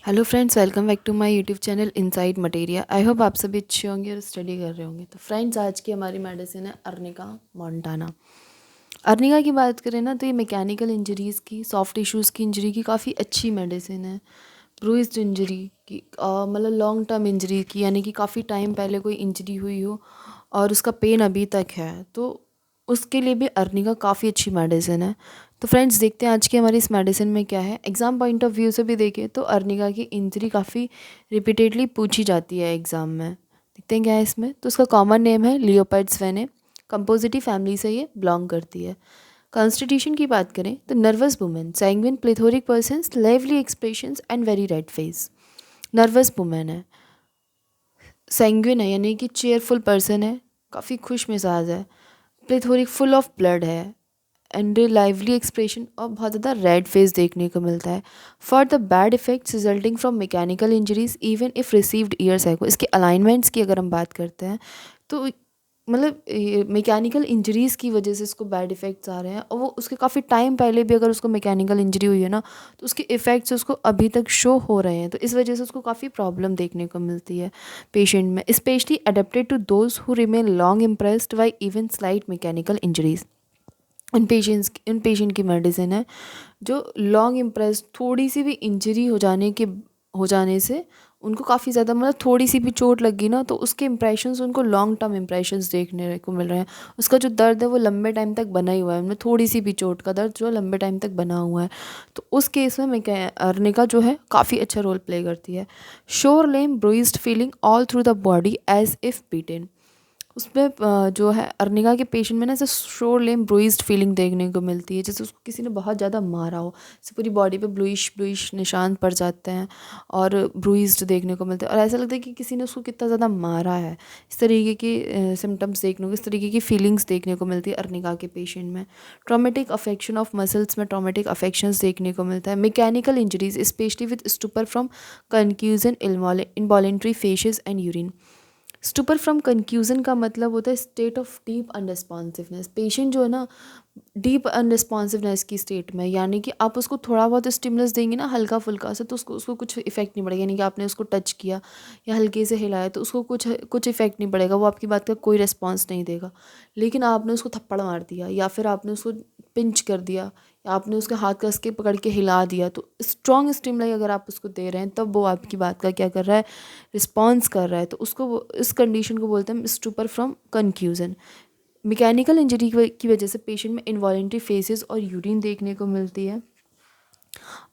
Hello friends, welcome back to my YouTube channel Inside Materia. I hope आप सभी अच्छे होंगे और स्टडी कर रहे होंगे। तो फ्रेंड्स, आज की हमारी मेडिसिन है अर्निका मोंटाना। अर्निका की बात करें ना, तो ये मैकेनिकल इंजरीज़ की, सॉफ्ट टिश्यूज़ की इंजरी की काफ़ी अच्छी मेडिसिन है। ब्रूइज्ड इंजरी की, मतलब लॉन्ग टर्म इंजरी की, यानी कि काफ़ी टाइम पहले कोई इंजरी हुई हो और उसका पेन अभी तक है, तो उसके लिए भी अर्निका काफ़ी अच्छी मेडिसिन है। तो फ्रेंड्स, देखते हैं आज की हमारी इस मेडिसिन में क्या है। एग्ज़ाम पॉइंट ऑफ व्यू से भी देखें तो अर्निका की इंजरी काफ़ी रिपीटेडली पूछी जाती है एग्ज़ाम में। देखते हैं क्या है इसमें। तो उसका कॉमन नेम है लियोपार्ड्स वेने। कंपोजिटिव फैमिली से ये बिलोंग करती है। कॉन्स्टिट्यूशन की बात करें तो nervous women, sanguine plethoric persons, lively expressions and very red face. Nervous women है, सैंग्विन है यानी कि चेयरफुल पर्सन है, काफ़ी खुश मिजाज है, प्लेथोरिक फुल ऑफ ब्लड है, एंड लाइवली एक्सप्रेशन और बहुत ज़्यादा रेड फेस देखने को मिलता है। For the bad effects resulting from mechanical injuries even if received years ago. इसके अलाइनमेंट्स की अगर हम बात करते हैं तो मतलब मैकेनिकल इंजरीज़ की वजह से इसको बैड इफ़ेक्ट्स आ रहे हैं, और वो उसके काफ़ी टाइम पहले भी अगर उसको मैकेनिकल इंजरी हुई है ना, तो उसके इफ़ेक्ट्स उसको अभी तक शो हो रहे हैं। तो इस वजह से उसको काफ़ी प्रॉब्लम देखने को मिलती है पेशेंट में, specially adapted to those who remain long impressed by even slight mechanical injuries. इन पेशेंट की मेडिसिन है जो लॉन्ग इम्प्रेस, थोड़ी सी भी इंजरी हो जाने से उनको काफ़ी ज़्यादा, मतलब थोड़ी सी भी चोट लगी ना, तो उसके इंप्रेशंस उनको लॉन्ग टर्म इंप्रेशंस देखने को मिल रहे हैं। उसका जो दर्द है वो लंबे टाइम तक बना ही हुआ है, मतलब थोड़ी सी भी चोट का दर्द जो है लंबे टाइम तक बना हुआ है। तो उस केस में मैं अर्निका जो है काफ़ी अच्छा रोल प्ले करती है। Sore lame bruised feeling all through the body as if beaten. उसमें जो है अर्निका के पेशेंट में ना ऐसे शोर लेम ब्रूइज्ड फीलिंग देखने को मिलती है, जैसे उसको किसी ने बहुत ज़्यादा मारा हो। जैसे पूरी बॉडी पे ब्लूइश ब्लूइश निशान पड़ जाते हैं और ब्रूइज्ड देखने को मिलते हैं, और ऐसा लगता है कि किसी ने उसको कितना ज़्यादा मारा है। इस तरीके की सिम्टम्स देखने को, इस तरीके की फीलिंग्स देखने को मिलती है अर्निका के पेशेंट में। ट्रॉमेटिक अफेक्शन ऑफ मसल्स में ट्रॉमेटिक अफेक्शंस देखने को मिलता है। Mechanical injuries especially with stupor from concussion, involuntary faeces and urine. Stupor from concussion का मतलब होता है state of deep unresponsiveness. Patient जो है ना डीप अनरिस्पॉन्सिवनेस की स्टेट में, यानी कि आप उसको थोड़ा बहुत स्टिमुलस देंगे ना हल्का फुल्का सा, तो उसको उसको कुछ इफेक्ट नहीं पड़ेगा। यानी कि आपने उसको टच किया या हल्के से हिलाया तो उसको कुछ कुछ इफेक्ट नहीं पड़ेगा, वो आपकी बात का कोई रिस्पॉन्स नहीं देगा। लेकिन आपने उसको थप्पड़ मार दिया या फिर आपने उसको पिंच कर दिया या आपने उसके हाथ कस के पकड़ के हिला दिया, तो स्ट्रॉन्ग स्टिमुलाई अगर आप उसको दे रहे हैं तब वो आपकी बात का क्या कर रहा है, रिस्पॉन्स कर रहा है। तो उसको इस कंडीशन को बोलते हैं स्टूपर फ्रॉम कंक्यूजन। मैकेनिकल इंजरी की वजह से पेशेंट में इनवॉलेंट्री फेसेस और यूरिन देखने को मिलती है।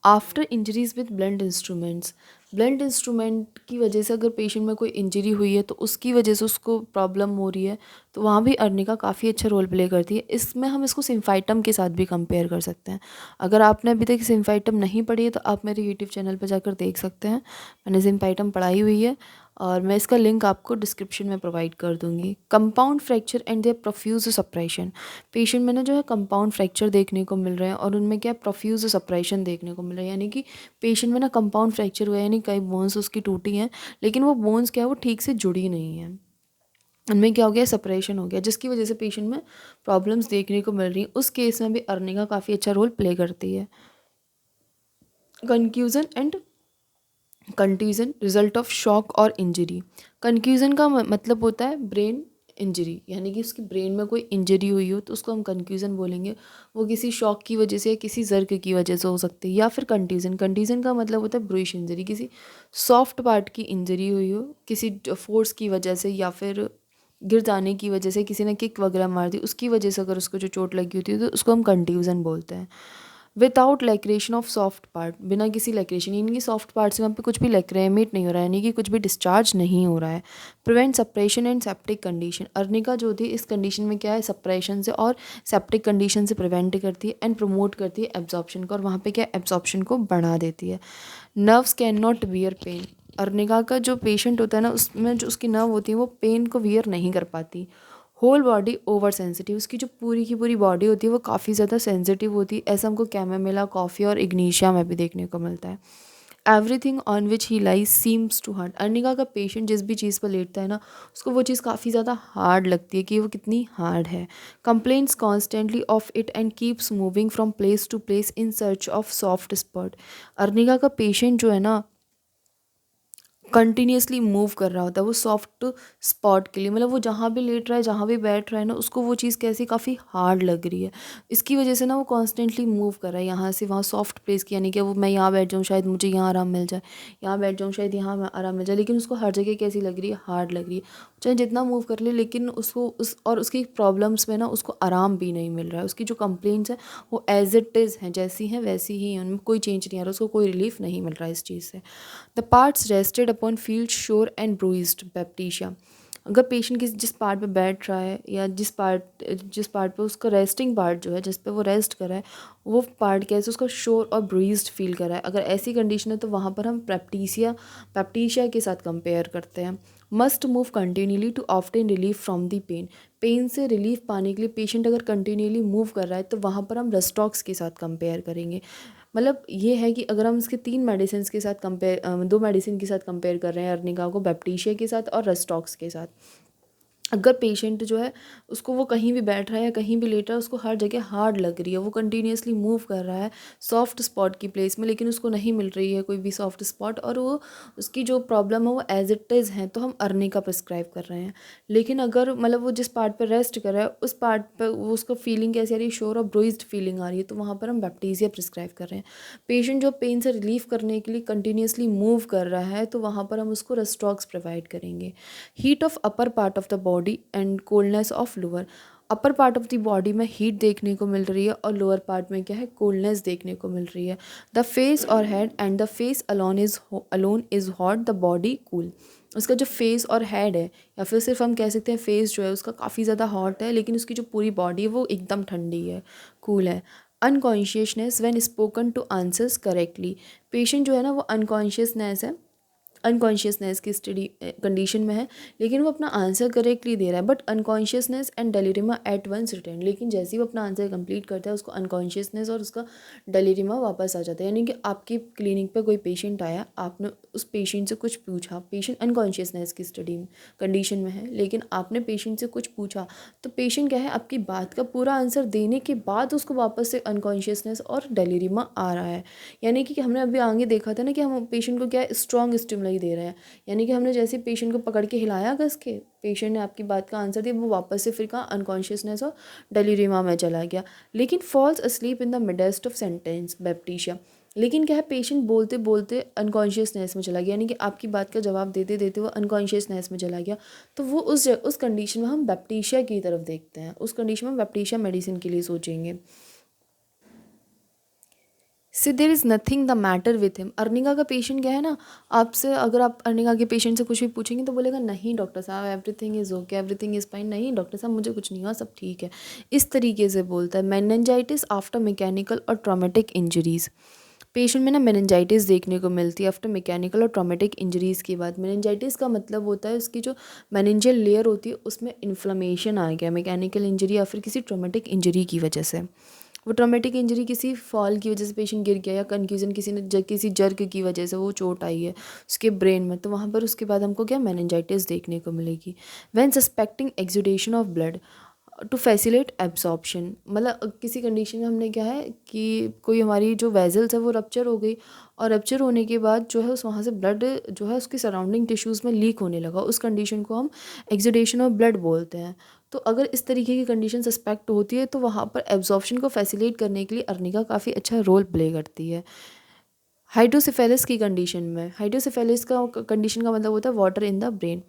After injuries with blunt instruments, blunt instrument की वजह से अगर पेशेंट में कोई इंजरी हुई है तो उसकी वजह से उसको प्रॉब्लम हो रही है, तो वहाँ भी अर्निका काफ़ी अच्छा रोल प्ले करती है। इसमें हम इसको सिम्फाइटम के साथ भी कंपेयर कर सकते हैं। अगर आपने अभी तक सिम्फाइटम नहीं पढ़ी है तो आप मेरे यूट्यूब चैनल पर जाकर देख सकते हैं, मैंने सिम्फाइटम पढ़ाई हुई है और मैं इसका लिंक आपको डिस्क्रिप्शन में प्रोवाइड कर दूंगी। Compound fracture and their profuse suppuration, patient में ना जो है कंपाउंड फ्रैक्चर देखने को मिल रहे हैं और उनमें क्या प्रोफ्यूज सप्रेशन देखने को मिल रहा है। यानी कि पेशेंट में ना कंपाउंड फ्रैक्चर हुआ है, यानी कई बोन्स उसकी टूटी हैं लेकिन वो बोन्स क्या है वो ठीक से जुड़ी नहीं है, उनमें क्या हो गया, सेपरेशन हो गया, जिसकी वजह से पेशेंट में प्रॉब्लम्स देखने को मिल रही हैं। उस केस में भी अर्निका काफ़ी अच्छा रोल प्ले करती है। Concussion and contusion, result of shock और इंजरी। कंक्यूजन का मतलब होता है ब्रेन इंजरी, यानी कि उसकी ब्रेन में कोई इंजरी हुई हो तो उसको हम कंक्यूजन बोलेंगे। वो किसी शॉक की वजह से या किसी जर्क की वजह से हो सकती है। या फिर कंट्यूजन, कंट्यूजन का मतलब होता है ब्रूइश इंजरी, किसी सॉफ्ट पार्ट की इंजरी हुई हो किसी फोर्स की वजह से या फिर गिर जाने की वजह से, किसी ने किक वगैरह मार दी उसकी वजह से अगर उसको जो चोट लगी होती है तो उसको हम कंट्यूजन बोलते हैं। विदाउट लैक्रेशन ऑफ सॉफ्ट पार्ट, बिना किसी लैक्रेशन, यानी कि सॉफ्ट पार्ट से वहाँ पे कुछ भी लैक्रेमेट नहीं हो रहा है, यानी कि कुछ भी डिस्चार्ज नहीं हो रहा है। Prevent suppuration and septic condition, arnica जो थी इस कंडीशन में क्या है, सप्रेशन से और सेप्टिक कंडीशन से प्रिवेंट करती है एंड प्रमोट करती है एब्जॉर्प्शन को, और वहाँ पे क्या एब्जॉर्प्शन को बढ़ा देती है। Nerves can not bear pain, arnica का जो पेशेंट होता है ना उसमें जो उसकी नर्व होती है वो पेन को वियर नहीं कर पाती। होल बॉडी ओवर सेंसिटिव, उसकी जो पूरी की पूरी बॉडी होती है वो काफ़ी ज़्यादा सेंसिटिव होती है। ऐसा हमको कैमोमिला कॉफ़ी और इग्नीशिया में भी देखने को मिलता है। Everything on which he lies seems too hard, arnica का पेशेंट जिस भी चीज़ पर लेटता है ना उसको वो चीज़ काफ़ी ज़्यादा हार्ड लगती है कि वो कितनी हार्ड है। Complaints constantly of it and keeps moving from place to place in search of soft spot, arnica का पेशेंट जो है ना कंटिन्यूअसली मूव कर रहा होता है वो सॉफ्ट स्पॉट के लिए, मतलब वो जहाँ भी लेट रहा है, जहाँ भी बैठ रहा है ना, उसको वो चीज़ कैसी काफ़ी हार्ड लग रही है। इसकी वजह से ना वो कॉन्स्टेंटली मूव कर रहा है यहाँ से वहाँ सॉफ्ट प्लेस की, यानी कि वो मैं यहाँ बैठ जाऊँ शायद मुझे यहाँ आराम मिल जाए, यहाँ बैठ जाऊँ शायद यहाँ आराम मिल जाए, लेकिन उसको हर जगह कैसी लग रही है, हार्ड लग रही है। चाहे जितना मूव कर ले, लेकिन उसको उसकी प्रॉब्लम्स में ना उसको आराम भी नहीं मिल रहा है। उसकी जो कंप्लेंट्स हैं वो एज इट इज़ हैं, जैसी हैं वैसी ही हैं, उनमें कोई चेंज नहीं आ रहा, उसको कोई रिलीफ नहीं मिल रहा है इस चीज़ से। The parts rested upon feel sore and bruised baptisia. अगर पेशेंट जिस पार्ट पे बैठ रहा है या जिस पार्ट पे उसका रेस्टिंग पार्ट जो है, जिस पे वो रेस्ट कर रहा है, वो पार्ट कैसे उसका श्योर और ब्रूइज्ड फील कर रहा है, अगर ऐसी कंडीशन है तो वहाँ पर हम पैप्टीशिया के साथ कंपेयर करते हैं। Must move continuously to obtain relief from the pain. Pain से रिलीफ पाने के लिए पेशेंट अगर कंटिन्यूली मूव कर रहा है तो वहाँ पर हम रेस्टॉक्स के साथ कंपेयर करेंगे। मतलब ये है कि अगर हम इसके 3 मेडिसिन के साथ 2 मेडिसिन के साथ कंपेयर कर रहे हैं अर्निका को, बैप्टीशिया के साथ और रेस्टॉक्स के साथ। अगर पेशेंट जो है उसको वो कहीं भी बैठ रहा है या कहीं भी लेट रहा है, उसको हर जगह हार्ड लग रही है, वो कंटिन्यूअसली मूव कर रहा है सॉफ्ट स्पॉट की प्लेस में, लेकिन उसको नहीं मिल रही है कोई भी सॉफ्ट स्पॉट, और वो उसकी जो प्रॉब्लम है वो एज इट इज़ है, तो हम अर्निका प्रिस्क्राइब कर रहे हैं। लेकिन अगर मतलब वो जिस पार्ट पर रेस्ट कर रहा है उस पार्ट पर वो उसको फीलिंग कैसी आ रही है, श्योर और ब्रूइज्ड फीलिंग आ रही है, तो वहाँ पर हम बैप्टीसिया प्रिस्क्राइब कर रहे हैं। पेशेंट जो पेन से रिलीफ करने के लिए कंटिन्यूअसली मूव कर रहा है, तो वहाँ पर हम उसको रेस्टॉक्स प्रोवाइड करेंगे। Heat of upper part of the body and coldness of lower. Upper part of the body में हीट देखने को मिल रही है और लोअर पार्ट में क्या है, कोल्डनेस देखने को मिल रही है। द फेस और head and the face alone is hot, the body cool. उसका जो फेस और हेड है, या फिर सिर्फ हम कह सकते हैं फेस जो है उसका काफ़ी ज़्यादा हॉट है, लेकिन उसकी जो पूरी बॉडी है वो एकदम ठंडी है, कूल है। Unconsciousness when spoken two answers correctly. Patient जो है ना वो अनकॉन्शियसनेस की स्टडी कंडीशन में है, लेकिन वो अपना आंसर करेक्टली दे रहा है, but unconsciousness and delirium at once return. लेकिन जैसे ही वो अपना आंसर कंप्लीट करता है उसको अनकॉन्शियसनेस और उसका डेलीरिमा वापस आ जाता है। यानी कि आपकी क्लिनिक पे कोई पेशेंट आया, आपने उस पेशेंट से कुछ पूछा, पेशेंट अनकॉन्शियसनेस की स्टडी कंडीशन में है, लेकिन आपने पेशेंट से कुछ पूछा, तो पेशेंट क्या है आपकी बात का पूरा आंसर देने के बाद उसको वापस से अनकॉन्शियसनेस और डेलीरिमा आ रहा है। यानी कि हमने अभी आगे देखा था ना कि हम पेशेंट को क्या स्ट्रॉन्ग स्टिमुलाई दे रहे हैं, यानी कि हमने जैसे पेशेंट को पकड़ के हिलाया, कस के पेशेंट ने आपकी बात का आंसर दिया, वो वापस से फिर कहाँ अनकॉन्शियसनेस और डेलीरिमा में चला गया, लेकिन falls asleep in the midst of sentence baptisia. लेकिन क्या है पेशेंट बोलते बोलते अनकॉन्शियसनेस में चला गया, यानी कि आपकी बात का जवाब देते देते वो अनकॉन्शियसनेस में चला गया, तो वो उस कंडीशन में हम बैप्टीशिया की तरफ देखते हैं, उस कंडीशन में हम बैप्टीशिया मेडिसिन के लिए सोचेंगे। Says there is nothing the matter with him. Arnica का पेशेंट क्या है ना, आपसे अगर आप अर्निका के पेशेंट से कुछ भी पूछेंगे तो बोलेगा नहीं डॉक्टर साहब everything is okay, everything is fine, नहीं डॉक्टर साहब मुझे कुछ नहीं हुआ, सब ठीक है, इस तरीके से बोलता है। मेनिंजाइटिस आफ्टर मैकेनिकल और ट्रॉमेटिक इंजरीज़। पेशेंट में ना मेनिंजाइटिस देखने को मिलती है आफ्टर मैकेनिकल और ट्रॉमेटिक इंजरीज़ के बाद। मेनिंजाइटिस का मतलब होता है उसकी जो मेनिंजियल लेयर होती है उसमें इन्फ्लेमेशन आ गया, मैकेनिकल इंजरी या फिर किसी ट्रॉमेटिक इंजरी की वजह से। वो ट्रॉमेटिक इंजरी किसी फॉल की वजह से पेशेंट गिर गया, या कन्फ्यूजन किसी जर्क की वजह से वो चोट आई है उसके ब्रेन में, तो वहाँ पर उसके बाद हमको क्या मेनिंजाइटिस देखने को मिलेगी। When suspecting exudation of blood to facilitate absorption, मतलब किसी कंडीशन में हमने क्या है कि कोई हमारी जो वेजल्स है वो रप्चर हो गई, और रप्चर होने के बाद जो है उस वहाँ से ब्लड जो है उसके सराउंडिंग टिश्यूज़ में लीक होने लगा, उस कंडीशन को हम एक्सुडेशन ऑफ ब्लड बोलते हैं। तो अगर इस तरीके की कंडीशन सस्पेक्ट होती है तो वहाँ पर एब्जॉर्प्शन को फैसिलिटेट करने के लिए अर्निका काफ़ी अच्छा रोल प्ले करती है। हाइड्रोसिफेलिस की कंडीशन में, हाइड्रोसिफेलिस का कंडीशन का मतलब होता है water in the brain,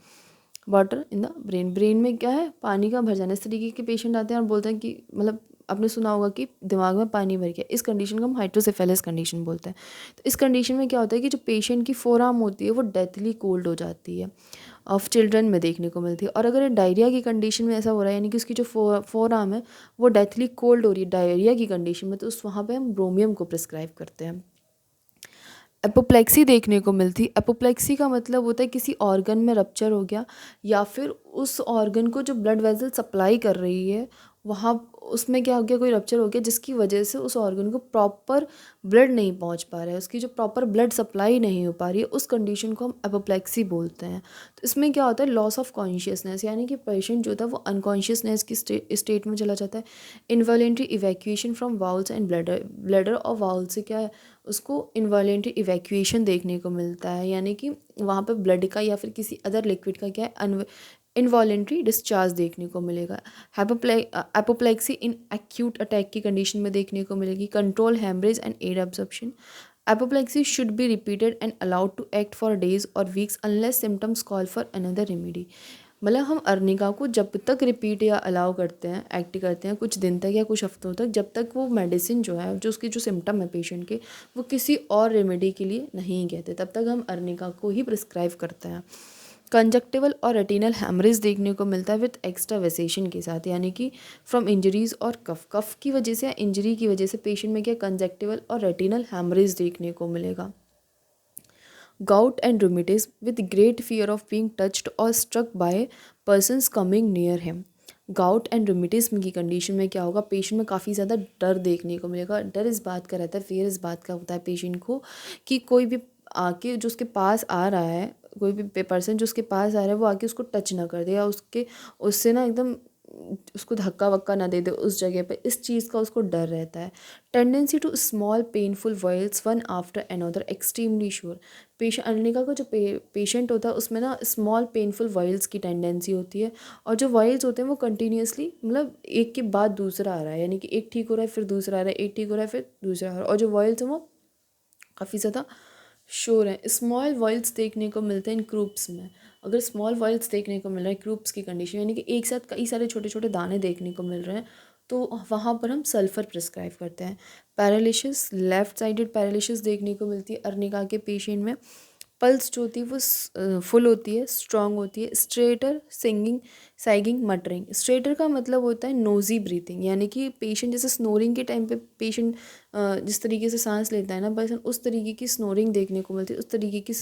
water in the brain, brain में क्या है पानी का भर जाना। इस तरीके के पेशेंट आते हैं और बोलते हैं कि मतलब आपने सुना होगा कि दिमाग में पानी भर गया, इस कंडीशन को हम हाइड्रोसेफेलस कंडीशन बोलते हैं। तो इस कंडीशन में क्या होता है कि जो पेशेंट की फोरआर्म होती है वो डेथली कोल्ड हो जाती है, ऑफ चिल्ड्रन में देखने को मिलती है। और अगर डायरिया की कंडीशन में ऐसा हो रहा है, यानी कि उसकी जो फोरआर्म है वो डेथली कोल्ड हो रही है डायरिया की कंडीशन में, तो उस वहाँ पर हम ब्रोमियम को प्रिस्क्राइब करते हैं। एपोप्लेक्सी देखने को मिलती। एपोप्लेक्सी का मतलब होता है किसी ऑर्गन में रप्चर हो गया, या फिर उस ऑर्गन को जो ब्लड वेसल सप्लाई कर रही है वहाँ उसमें क्या हो गया, कोई रप्चर हो गया जिसकी वजह से उस ऑर्गन को प्रॉपर ब्लड नहीं पहुँच पा रहा है, उसकी जो प्रॉपर ब्लड सप्लाई नहीं हो पा रही है, उस कंडीशन को हम एपोप्लेक्सी बोलते हैं। तो इसमें क्या होता है लॉस ऑफ कॉन्शियसनेस, यानी कि पेशेंट जो था वो अनकॉन्शियसनेस की स्टेट में चला जाता है। Involuntary evacuation from vowels and bladder, bladder और वाउल से क्या है उसको इनवॉलेंट्री इवैक्यूएशन देखने को मिलता है, यानी कि वहाँ पे ब्लड का या फिर किसी अदर लिक्विड का क्या है इनवॉलेंट्री डिस्चार्ज देखने को मिलेगा। एपोप्लेक्सी इन एक्यूट अटैक की कंडीशन में देखने को मिलेगी। Control haemorrhage and aid absorption. Apoplexy should be repeated and allowed to act for days और weeks unless symptoms call for another remedy. मतलब हम अर्निका को जब तक रिपीट या अलाउ करते हैं, एक्ट करते हैं कुछ दिन तक या कुछ हफ्तों तक, जब तक वो मेडिसिन जो है, जो उसकी जो सिम्टम है पेशेंट के, वो किसी और रेमेडी के लिए नहीं कहते, तब तक हम अर्निका को ही प्रिस्क्राइब करते हैं। कंजक्टिवल और रेटिनल हैमरेज देखने को मिलता है विथ एक्स्ट्रा वेसेशन के साथ, यानी कि फ्रॉम इंजरीज और कफ की वजह से या इंजरी की वजह से पेशेंट में क्या कंजक्टिवल और रेटिनल हैमरेज देखने को मिलेगा। Gout and rheumatism with great fear of being touched और struck by persons coming near him. Gout and rheumatism की कंडीशन में क्या होगा, पेशेंट में काफ़ी ज़्यादा डर देखने को मिलेगा। डर इस बात का रहता है, फियर इस बात का होता है पेशेंट को कि कोई भी आके जो उसके पास आ रहा है, कोई भी पर्सन जो उसके पास आ रहा है वो आके उसको टच ना कर दे या उससे ना एकदम उसको धक्का वक्का ना दे दे उस जगह पे, इस चीज़ का उसको डर रहता है। Tendency to small painful boils one after another extremely sore. Patient arnica का जो पेशेंट होता है उसमें ना स्मॉल पेनफुल वॉयल्स की टेंडेंसी होती है, और जो वॉयल्स होते हैं वो कंटिन्यूसली मतलब एक के बाद दूसरा आ रहा है, यानी कि एक ठीक हो रहा है फिर दूसरा आ रहा है, एक ठीक हो रहा है फिर दूसरा आ रहा है, और जो वॉयल्स हैं वो काफ़ी ज़्यादा श्योर है। स्मॉल वॉइल्स देखने को मिलते हैं इन ग्रुप्स में। अगर स्मॉल वॉइल्स देखने को मिल रहा है ग्रुप्स की कंडीशन, यानी कि एक साथ कई सारे छोटे छोटे दाने देखने को मिल रहे हैं, तो वहाँ पर हम सल्फ़र प्रिस्क्राइब करते हैं। पैरालिसिस, लेफ़्ट साइडेड पैरालिसिस देखने को मिलती है अर्निका के पेशेंट में। पल्स जो होती है वो फुल होती है, स्ट्रांग होती है। Straighter, singing, sagging, muttering. Straighter का मतलब होता है नोज़ी ब्रीथिंग, यानी कि पेशेंट जैसे स्नोरिंग के टाइम पे पेशेंट जिस तरीके से सांस लेता है ना पर्सन, उस तरीके की स्नोरिंग देखने को मिलती है, उस तरीके की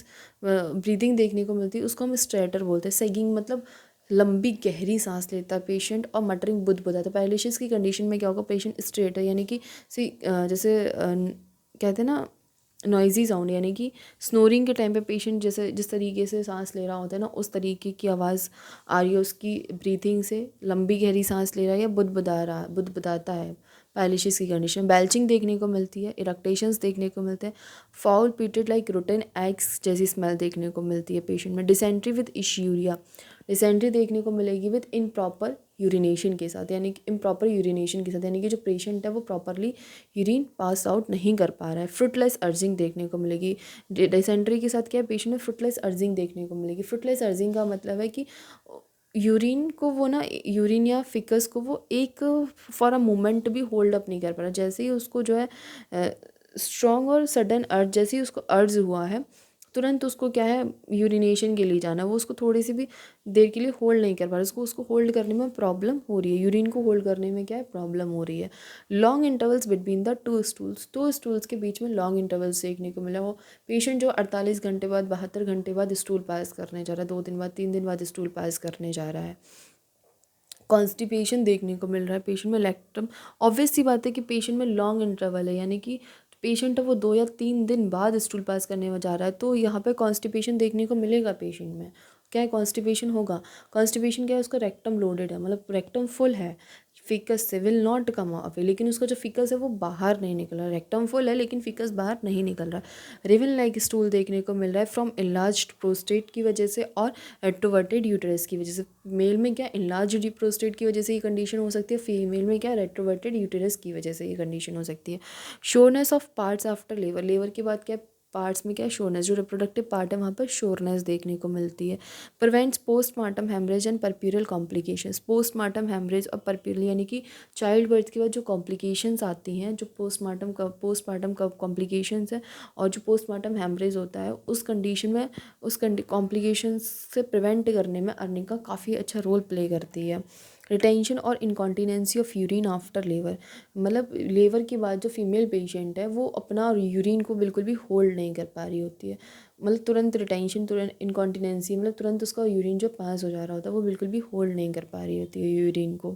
ब्रीदिंग देखने को मिलती है, उसको हम स्ट्रेटर बोलते हैं। सैगिंग मतलब लंबी गहरी सांस लेता है पेशेंट, और मटरिंग बुदबुदाता है। पैरालिसिस की कंडीशन में क्या होगा, पेशेंट स्ट्रेटर यानी कि जैसे कहते हैं ना नॉइज़ी साउंड, यानी कि स्नोरिंग के टाइम पे पेशेंट जैसे जिस तरीके से सांस ले रहा होता है ना, उस तरीके की आवाज़ आ रही है उसकी ब्रीथिंग से, लंबी गहरी सांस ले रहा है या बुदबुदाता है। पैरालिसिस की कंडीशन बेल्चिंग देखने को मिलती है, इरेक्टेशंस देखने को मिलते हैं, फाउल पीटेड लाइक रोटन एग्स जैसी स्मेल देखने को मिलती है पेशेंट में। Dysentery with इश्यूरिया। डिसेंट्री देखने को मिलेगी विद इनप्रॉपर यूरिनेशन के साथ, यानी कि इम्प्रॉपर यूरिनेशन के साथ, यानी कि जो पेशेंट है वो प्रॉपरली यूरिन पास आउट नहीं कर पा रहा है। फ्रूटलेस अर्जिंग देखने को मिलेगी। डिसेंट्री के साथ क्या है, पेशेंट में फ्रूटलेस अर्जिंग देखने को मिलेगी। फ्रूटलेस अर्जिंग का मतलब है कि यूरिन को वो ना, यूरिन या फिकस को वो एक फॉर अ मोमेंट भी होल्ड अप नहीं कर पा रहा। जैसे ही उसको जो है स्ट्रॉन्ग और सडन अर्ज, जैसे ही उसको अर्ज हुआ है, तुरंत उसको क्या है यूरिनेशन के लिए जाना, वो उसको थोड़ी सी भी देर के लिए होल्ड नहीं कर पा रहा, उसको होल्ड करने में प्रॉब्लम हो रही है, यूरिन को होल्ड करने में क्या है प्रॉब्लम हो रही है। Long intervals between the two stools के बीच में लॉन्ग इंटरवल्स देखने को मिला। वो पेशेंट जो 48 घंटे बाद 72 घंटे बाद स्टूल पास करने जा रहा है, 2 दिन बाद 3 दिन बाद स्टूल पास करने जा रहा है। कॉन्स्टिपेशन देखने को मिल रहा है पेशेंट में। लैक्टम, ऑब्वियस सी बात है कि पेशेंट में लॉन्ग इंटरवल है, यानी कि पेशेंट है वो 2 या 3 दिन बाद स्टूल पास करने में जा रहा है, तो यहाँ पे कॉन्स्टिपेशन देखने को मिलेगा पेशेंट में। क्या है कॉन्स्टिपेशन होगा, कॉन्स्टिपेशन क्या है, उसका रेक्टम लोडेड है, मतलब रेक्टम फुल है, फिकस से विल नॉट कम अवे, लेकिन उसका जो फिकस है वो बाहर नहीं निकल रहा। रेक्टम फुल है लेकिन फिकस बाहर नहीं निकल रहा। रिवन लाइक स्टूल देखने को मिल रहा है फ्रॉम इनलार्ज्ड प्रोस्टेट की वजह से और रेट्रोवर्टेड यूटेरस की वजह से। मेल में क्या इनलार्ज्ड प्रोस्टेट की वजह से ये कंडीशन हो सकती है, फीमेल में क्या रेट्रोवर्टेड यूटेरस की वजह से ये कंडीशन हो सकती है। Soreness of parts after labour, labour के बाद क्या पार्ट्स में क्या शोरनेस, जो रिप्रोडक्टिव पार्ट है वहाँ पर शोरनेस देखने को मिलती है। Prevents postpartum haemorrhage and puerperal complications. Postpartum haemorrhage और परप्यूरल यानी कि चाइल्ड बर्थ के बाद जो कॉम्प्लिकेशंस आती हैं, जो पोस्टमार्टम कॉम्प्लिकेशंस है और जो पोस्टमार्टम हेमरेज होता है, उस कंडीशन में उस कॉम्प्लिकेशंस से प्रिवेंट करने में अर्निका काफ़ी अच्छा रोल प्ले करती है। रिटेंशन और इनकॉन्टीनेंसी ऑफ यूरिन आफ्टर लेबर, मतलब लेबर के बाद जो फीमेल पेशेंट है वो अपना यूरिन को बिल्कुल भी होल्ड नहीं कर पा रही होती है, मतलब तुरंत रिटेंशन, तुरंत इनकॉन्टीनेंसी, मतलब तुरंत उसका यूरिन जो पास हो जा रहा होता है वो बिल्कुल भी होल्ड नहीं कर पा रही होती है यूरिन को।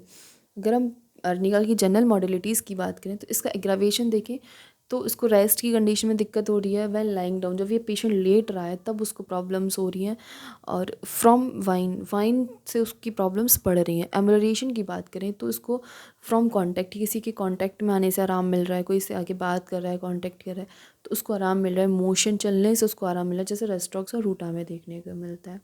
अगर हम अर्निका की जनरल मॉडलिटीज़ की बात करें तो इसका एग्रावेशन देखें तो इसको रेस्ट की कंडीशन में दिक्कत हो रही है, व्हेन लाइंग डाउन, जब ये पेशेंट लेट रहा है तब उसको प्रॉब्लम्स हो रही हैं। और फ्रॉम वाइन से उसकी प्रॉब्लम्स बढ़ रही हैं। एम्बुलेशन की बात करें तो इसको फ्रॉम कांटेक्ट, किसी के कांटेक्ट में आने से आराम मिल रहा है, कोई से आके बात कर रहा है, कांटेक्ट कर रहा है तो उसको आराम मिल रहा है, मोशन चलने से उसको आराम मिल रहा है, जैसे रेस्टॉक्स और रूटा में देखने को मिलता है।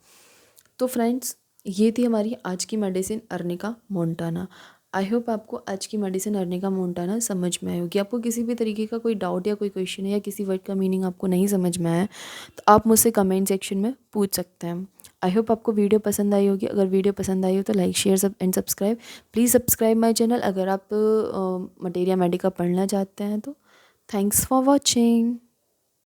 तो फ्रेंड्स, ये थी हमारी आज की medicine arnica montana. I hope आपको आज की मेडिसिन अर्निका मोंटाना समझ में आई होगी। आपको किसी भी तरीके का कोई डाउट या कोई क्वेश्चन है या किसी वर्ड का मीनिंग आपको नहीं समझ में आया तो आप मुझसे कमेंट सेक्शन में पूछ सकते हैं। आई होप आपको वीडियो पसंद आई होगी। अगर वीडियो पसंद आई हो तो लाइक शेयर सब and subscribe, please subscribe my channel अगर आप मटेरिया मेडिका पढ़ना चाहते हैं तो। Thanks for watching.